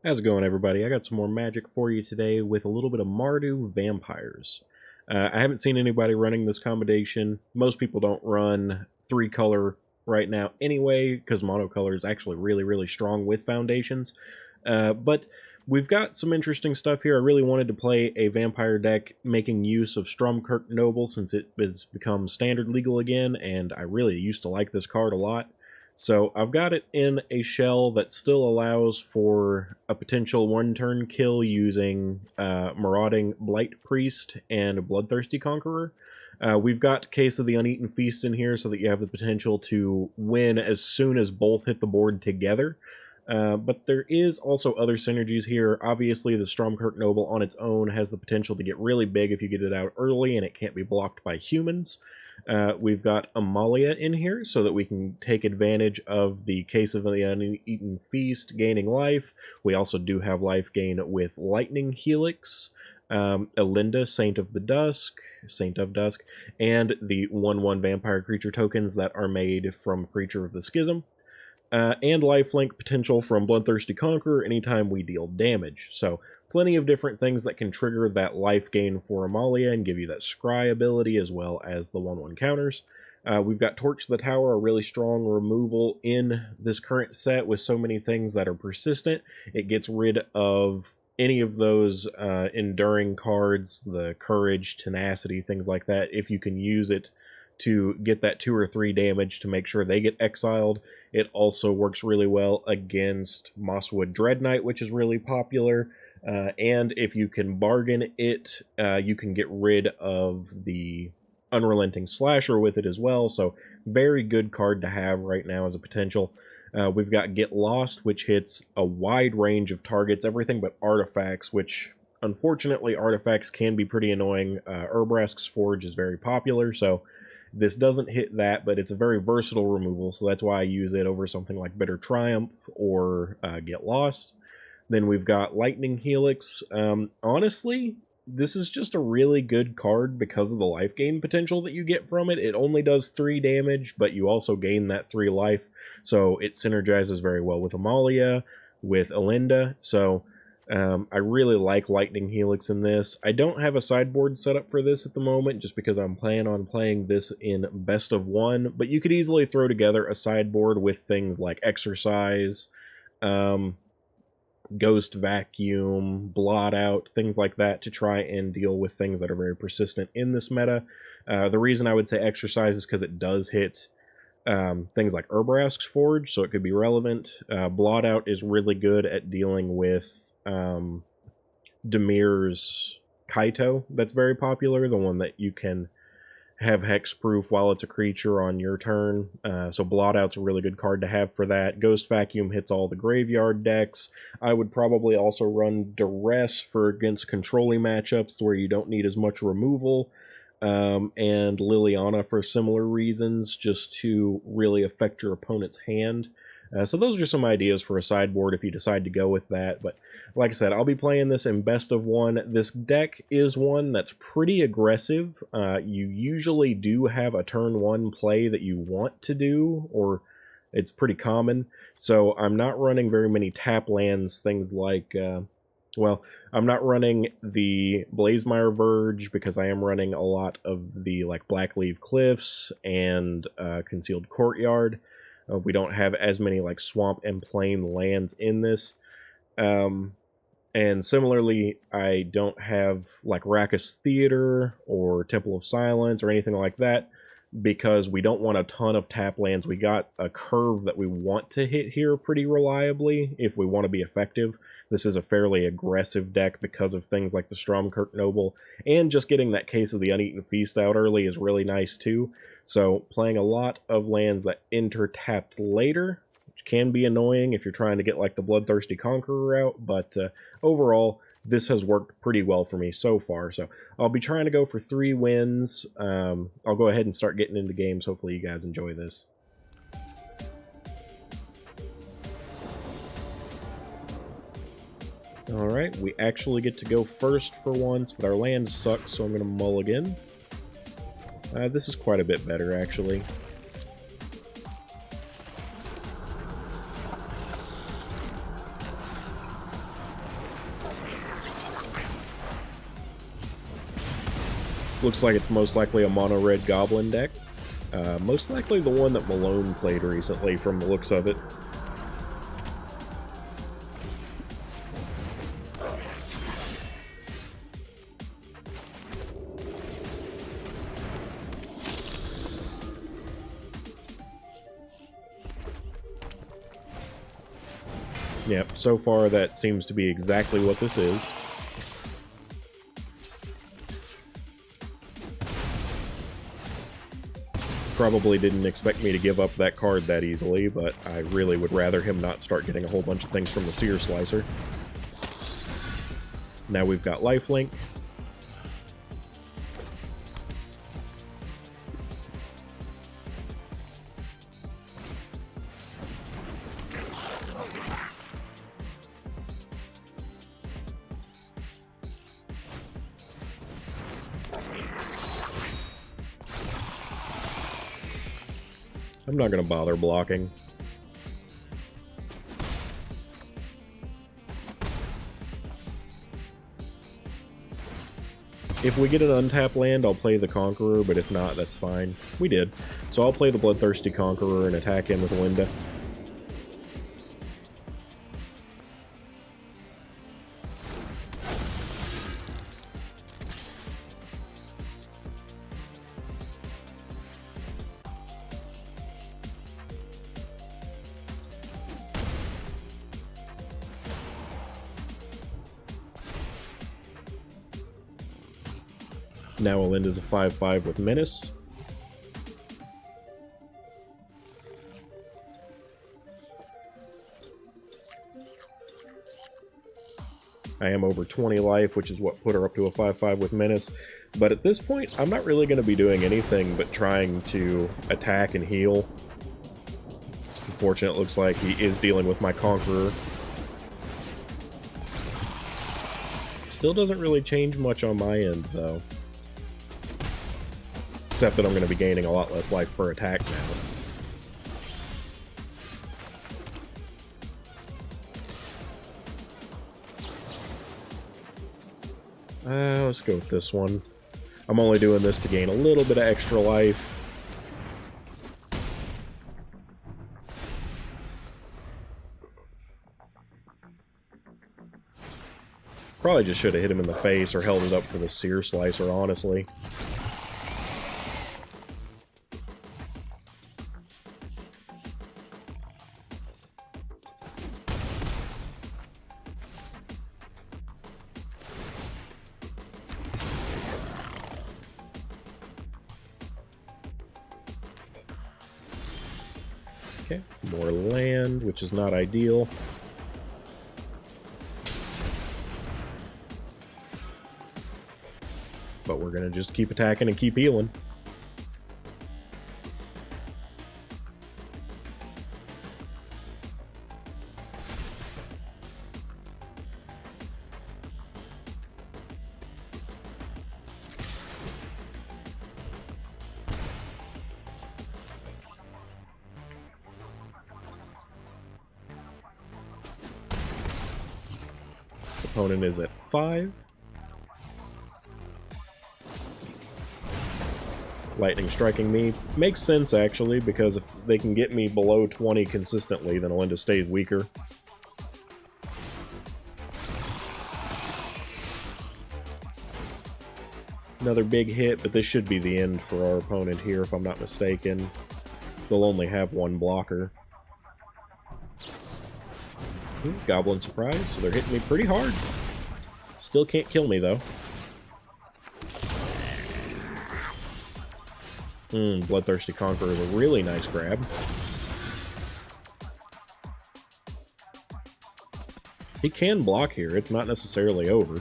How's it going, everybody? I got some more magic for you today with a little bit of Mardu Vampires. I haven't seen anybody running this combination. Most people don't run 3-color right now anyway, because monocolor is actually really strong with foundations. But we've got some interesting stuff here. I really wanted to play a vampire deck making use of Stromkirk Noble since it has become standard legal again, and I really used to like this card a lot. So I've got it in a shell that still allows for a potential one-turn kill using Marauding Blight Priest and Bloodthirsty Conqueror. We've got Case of the Uneaten Feast in here so that you have the potential to win as soon as both hit the board together. But there is also other synergies here. Obviously, the Stromkirk Noble on its own has the potential to get really big if you get it out early and it can't be blocked by humans. We've got Amalia in here so that we can take advantage of the Case of the Uneaten Feast gaining life. We also do have life gain with Lightning Helix, Elinda, Saint of Dusk, and the 1/1 vampire creature tokens that are made from Creature of the Schism. And lifelink potential from Bloodthirsty Conqueror anytime we deal damage. So plenty of different things that can trigger that life gain for Amalia and give you that scry ability as well as the 1/1 counters. We've got Torch the Tower, a really strong removal in this current set with so many things that are persistent. It gets rid of any of those enduring cards, the Courage, Tenacity, things like that, if you can use it to get that 2 or 3 damage to make sure they get exiled. It also works really well against Mosswood Dreadknight, which is really popular. And if you can bargain it, you can get rid of the Unrelenting Slasher with it as well. So very good card to have right now as a potential. We've got Get Lost, which hits a wide range of targets, everything but artifacts, which unfortunately artifacts can be pretty annoying. Urbrask's Forge is very popular, so this doesn't hit that, but it's a very versatile removal, so that's why I use it over something like Bitter Triumph or Get Lost. Then we've got Lightning Helix. Honestly, this is just a really good card because of the life gain potential that you get from it. It only does 3 damage, but you also gain that 3 life, so it synergizes very well with Amalia, with Elinda, so I really like Lightning Helix in this. I don't have a sideboard set up for this at the moment just because I'm planning on playing this in best of 1, but you could easily throw together a sideboard with things like Exercise, Ghost Vacuum, Blot Out, things like that to try and deal with things that are very persistent in this meta. The reason I would say Exercise is because it does hit things like Urbrask's Forge, so it could be relevant. Blot Out is really good at dealing with Demir's Kaito, that's very popular, the one that you can have hexproof while it's a creature on your turn. So Blot Out's a really good card to have for that. Ghost Vacuum hits all the graveyard decks. I would probably also run Duress for against controlling matchups where you don't need as much removal. And Liliana for similar reasons, just to really affect your opponent's hand. So those are some ideas for a sideboard if you decide to go with that. But like I said, I'll be playing this in best of 1. This deck is one that's pretty aggressive. You usually do have a turn 1 play that you want to do, or it's pretty common. So I'm not running very many tap lands, things like... well, I'm not running the Blazemire Verge because I am running a lot of the Blackleaf Cliffs and Concealed Courtyard. We don't have as many swamp and plain lands in this. And similarly, I don't have Rakkus Theater or Temple of Silence or anything like that because we don't want a ton of tap lands. We got a curve that we want to hit here pretty reliably if we want to be effective. This is a fairly aggressive deck because of things like the Stromkirk Noble, and just getting that Case of the Uneaten Feast out early is really nice too. So playing a lot of lands that enter tapped later, which can be annoying if you're trying to get the Bloodthirsty Conqueror out, but overall, this has worked pretty well for me so far. So I'll be trying to go for 3 wins. I'll go ahead and start getting into games. Hopefully you guys enjoy this. Alright, we actually get to go first for once, but our land sucks, so I'm going to mulligan. This is quite a bit better, actually. Looks like it's most likely a mono-red goblin deck. Most likely the one that Malone played recently from the looks of it. Yep, so far that seems to be exactly what this is. Probably didn't expect me to give up that card that easily, but I really would rather him not start getting a whole bunch of things from the Seer Slicer. Now we've got Lifelink. I'm not going to bother blocking. If we get an untap land, I'll play the Conqueror, but if not, that's fine. We did. So I'll play the Bloodthirsty Conqueror and attack in with Linda. Now Alinda's a 5/5 with Menace. I am over 20 life, which is what put her up to a 5/5 with Menace. But at this point, I'm not really going to be doing anything but trying to attack and heal. Unfortunately, it looks like he is dealing with my Conqueror. Still doesn't really change much on my end, though. Except that I'm going to be gaining a lot less life per attack now. Let's go with this one. I'm only doing this to gain a little bit of extra life. Probably just should have hit him in the face or held it up for the Seer Slicer, honestly. Okay, more land, which is not ideal. But we're gonna just keep attacking and keep healing. Opponent is at 5. Lightning striking me. Makes sense, actually, because if they can get me below 20 consistently, then Alinda stays weaker. Another big hit, but this should be the end for our opponent here, if I'm not mistaken. They'll only have one blocker. Goblin Surprise, so they're hitting me pretty hard. Still can't kill me, though. Bloodthirsty Conqueror is a really nice grab. He can block here, it's not necessarily over.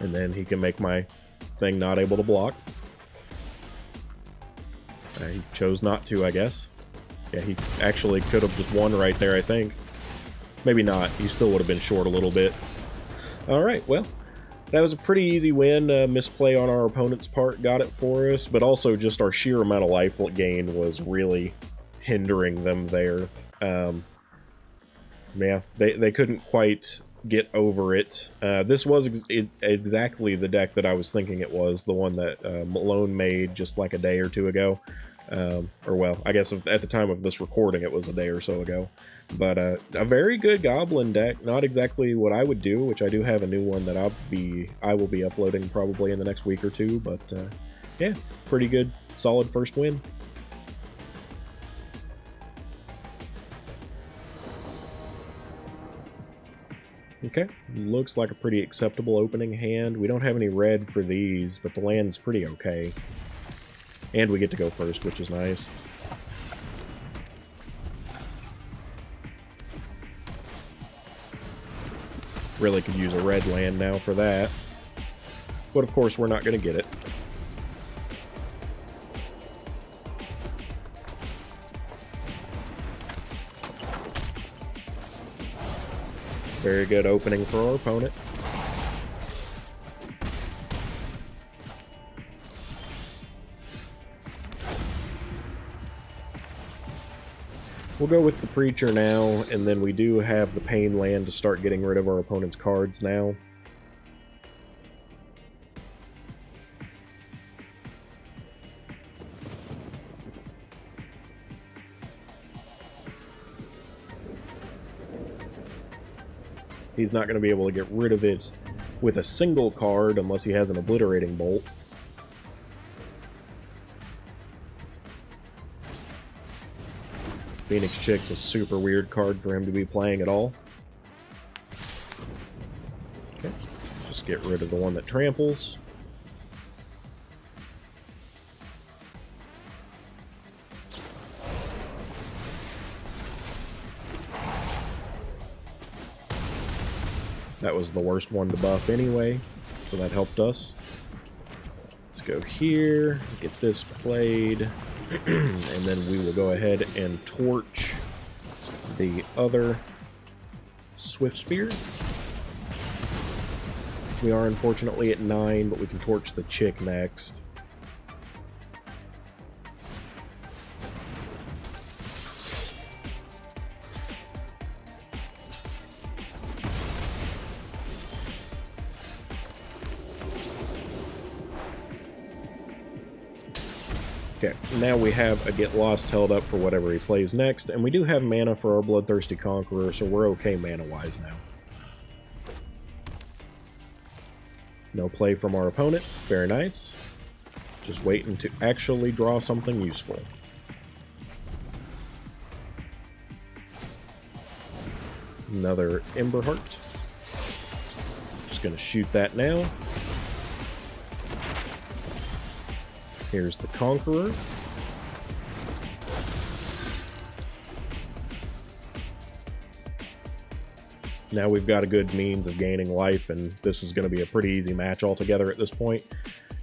And then he can make my thing not able to block. He chose not to, I guess. Yeah, he actually could have just won right there, I think. Maybe not. He still would have been short a little bit. Alright, well, That was a pretty easy win. Misplay on our opponent's part got it for us, but also just our sheer amount of life gain was really hindering them there. Yeah, they couldn't quite get over it. This was exactly the deck that I was thinking it was, the one that Malone made just like a day or two ago. Or well, I guess at the time of this recording it was a day or so ago. But a very good Goblin deck, not exactly what I would do, which I do have a new one that I will be uploading probably in the next week or two, but yeah, pretty good, solid first win. Okay, looks like a pretty acceptable opening hand. We don't have any red for these, but the land's pretty okay. And we get to go first, which is nice. Really could use a red land now for that. But of course, we're not going to get it. Very good opening for our opponent. We'll go with the Preacher now, and then we do have the Pain land to start getting rid of our opponent's cards now. He's not going to be able to get rid of it with a single card unless he has an Obliterating Bolt. Phoenix Chick's a super weird card for him to be playing at all. Okay, just get rid of the one that tramples. That was the worst one to buff anyway, so that helped us. Let's go here, get this played, and then we will go ahead and torch the other Swift Spear. We are unfortunately at 9, but we can torch the Chick next. Okay, now we have a Get Lost held up for whatever he plays next, and we do have mana for our Bloodthirsty Conqueror, so we're okay mana-wise now. No play from our opponent, very nice. Just waiting to actually draw something useful. Another Emberheart. Just gonna shoot that now. Here's the Conqueror. Now we've got a good means of gaining life, and this is going to be a pretty easy match altogether at this point.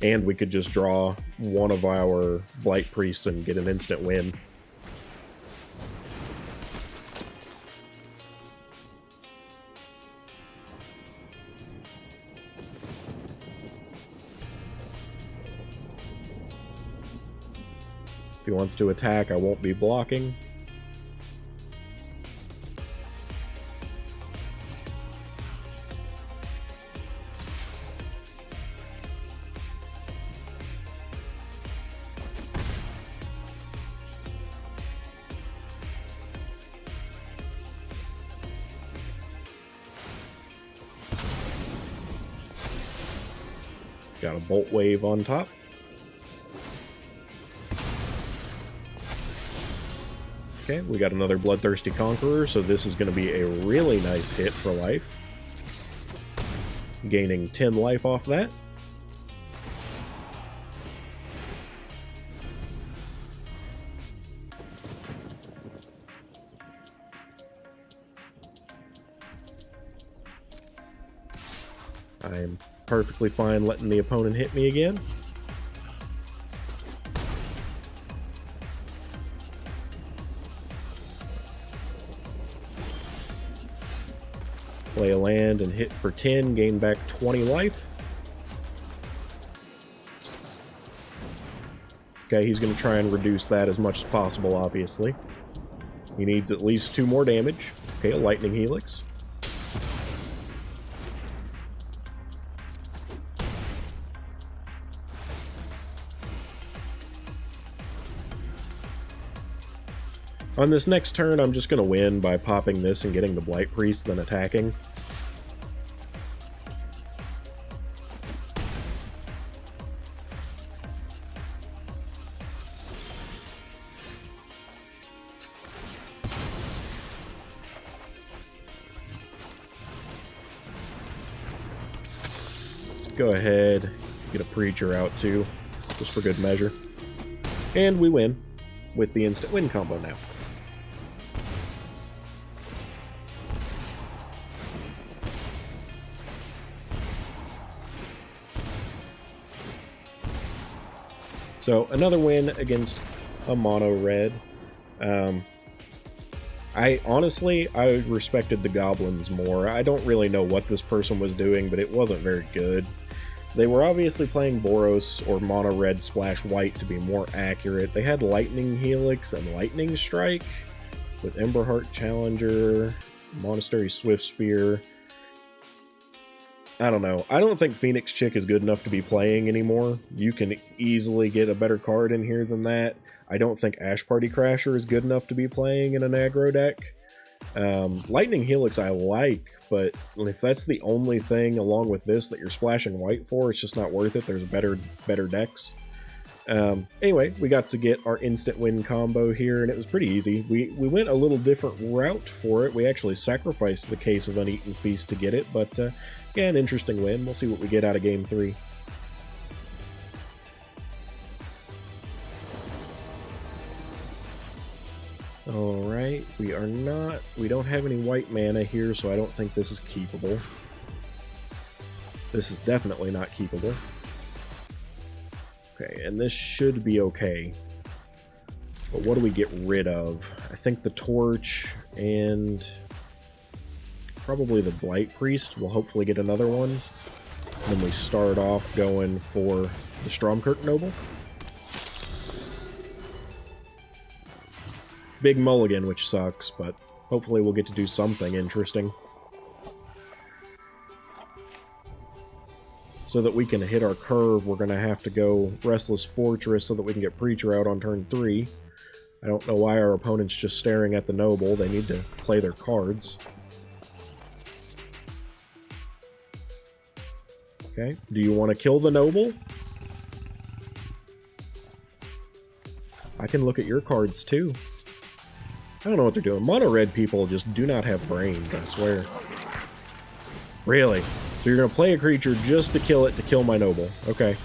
And we could just draw one of our Blight Priests and get an instant win. If he wants to attack, I won't be blocking. Got a Bolt Wave on top. Okay, we got another Bloodthirsty Conqueror, so this is going to be a really nice hit for life. Gaining 10 life off that. I'm perfectly fine letting the opponent hit me again. Play a land and hit for 10, gain back 20 life. Okay, he's going to try and reduce that as much as possible, obviously. He needs at least 2 more damage. Okay, a Lightning Helix. On this next turn, I'm just going to win by popping this and getting the Blight Priest, then attacking. Let's go ahead, get a Preacher out too, just for good measure. And we win with the instant win combo now. So, another win against a mono red. I respected the goblins more. I don't really know what this person was doing, but it wasn't very good. They were obviously playing Boros or mono red splash white to be more accurate. They had Lightning Helix and Lightning Strike with Emberheart Challenger, Monastery Swift Spear. I don't know. I don't think Phoenix Chick is good enough to be playing anymore. You can easily get a better card in here than that. I don't think Ash Party Crasher is good enough to be playing in an aggro deck. Lightning Helix I like, but if that's the only thing along with this that you're splashing white for, it's just not worth it. There's better decks. Anyway, we got to get our instant win combo here, and it was pretty easy. We went a little different route for it. We actually sacrificed the Case of Uneaten Feast to get it, but yeah, an interesting win. We'll see what we get out of Game 3. Alright, we don't have any white mana here, so I don't think this is keepable. This is definitely not keepable. Okay, and this should be okay. But what do we get rid of? I think the Torch and probably the Blight Priest. We'll hopefully get another one. Then we start off going for the Stromkirk Noble. Big mulligan, which sucks, but hopefully we'll get to do something interesting. So that we can hit our curve, we're going to have to go Restless Fortress so that we can get Preacher out on turn 3. I don't know why our opponent's just staring at the Noble. They need to play their cards. Okay, do you want to kill the Noble? I can look at your cards too. I don't know what they're doing. Mono red people just do not have brains, I swear. Really? So you're going to play a creature just to kill it to kill my Noble. Okay.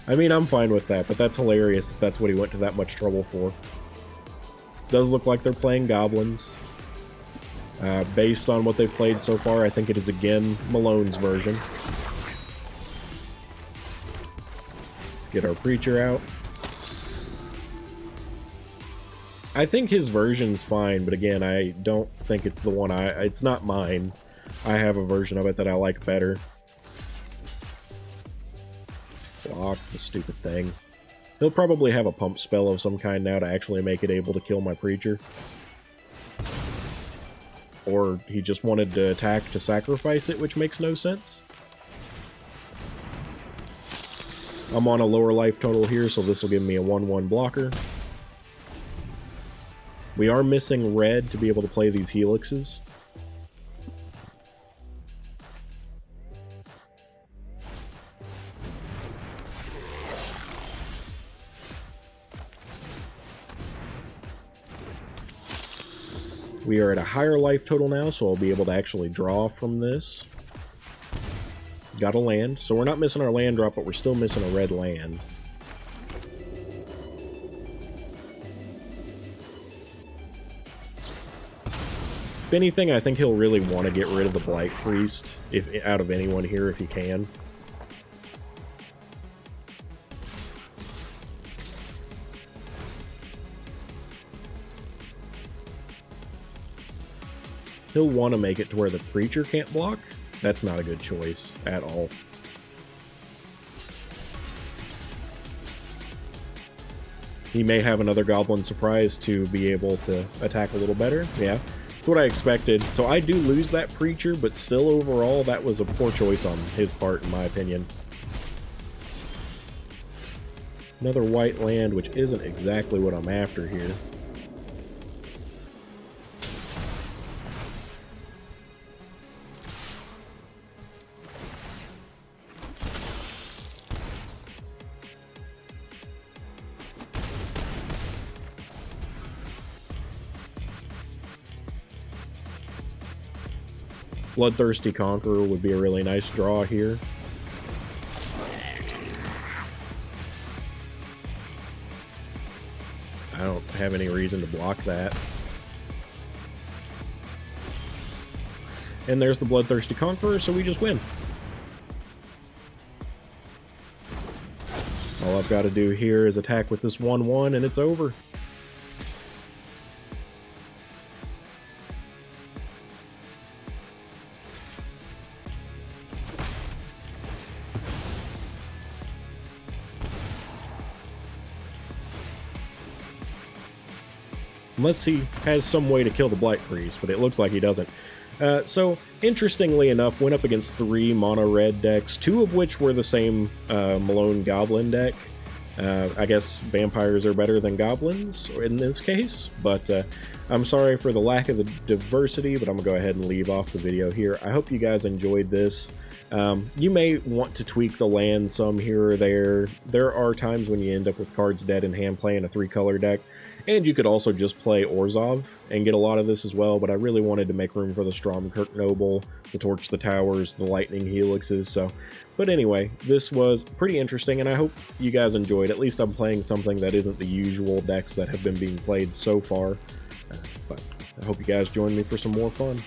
I mean, I'm fine with that, but that's hilarious that that's what he went to that much trouble for. Does look like they're playing goblins. Based on what they've played so far, I think it is again Malone's version. Let's get our Preacher out. I think his version's fine, but again, I don't think it's the one it's not mine. I have a version of it that I like better. Block the stupid thing. He'll probably have a pump spell of some kind now to actually make it able to kill my Preacher. Or he just wanted to attack to sacrifice it, which makes no sense. I'm on a lower life total here, so this will give me a 1/1 blocker. We are missing red to be able to play these Helixes. We are at a higher life total now, so I'll be able to actually draw from this. Got a land, so we're not missing our land drop, but we're still missing a red land. If anything, I think he'll really want to get rid of the Blight Priest, out of anyone here if he can. He'll want to make it to where the Preacher can't block. That's not a good choice at all. He may have another Goblin Surprise to be able to attack a little better. Yeah, that's what I expected. So I do lose that Preacher, but still overall, that was a poor choice on his part, in my opinion. Another white land, which isn't exactly what I'm after here. Bloodthirsty Conqueror would be a really nice draw here. I don't have any reason to block that. And there's the Bloodthirsty Conqueror, so we just win. All I've got to do here is attack with this 1/1 and it's over. Unless he has some way to kill the Blight Priest, but it looks like he doesn't. So, interestingly enough, went up against 3 mono-red decks, 2 of which were the same Malone Goblin deck. I guess vampires are better than goblins in this case, but I'm sorry for the lack of the diversity, but I'm going to go ahead and leave off the video here. I hope you guys enjoyed this. You may want to tweak the land some here or there. There are times when you end up with cards dead in hand playing a 3-color deck, and you could also just play Orzhov and get a lot of this as well, but I really wanted to make room for the Stromkirk Noble, the Torch the Towers, the Lightning Helixes, so... But anyway, this was pretty interesting, and I hope you guys enjoyed. At least I'm playing something that isn't the usual decks that have been being played so far, but I hope you guys join me for some more fun.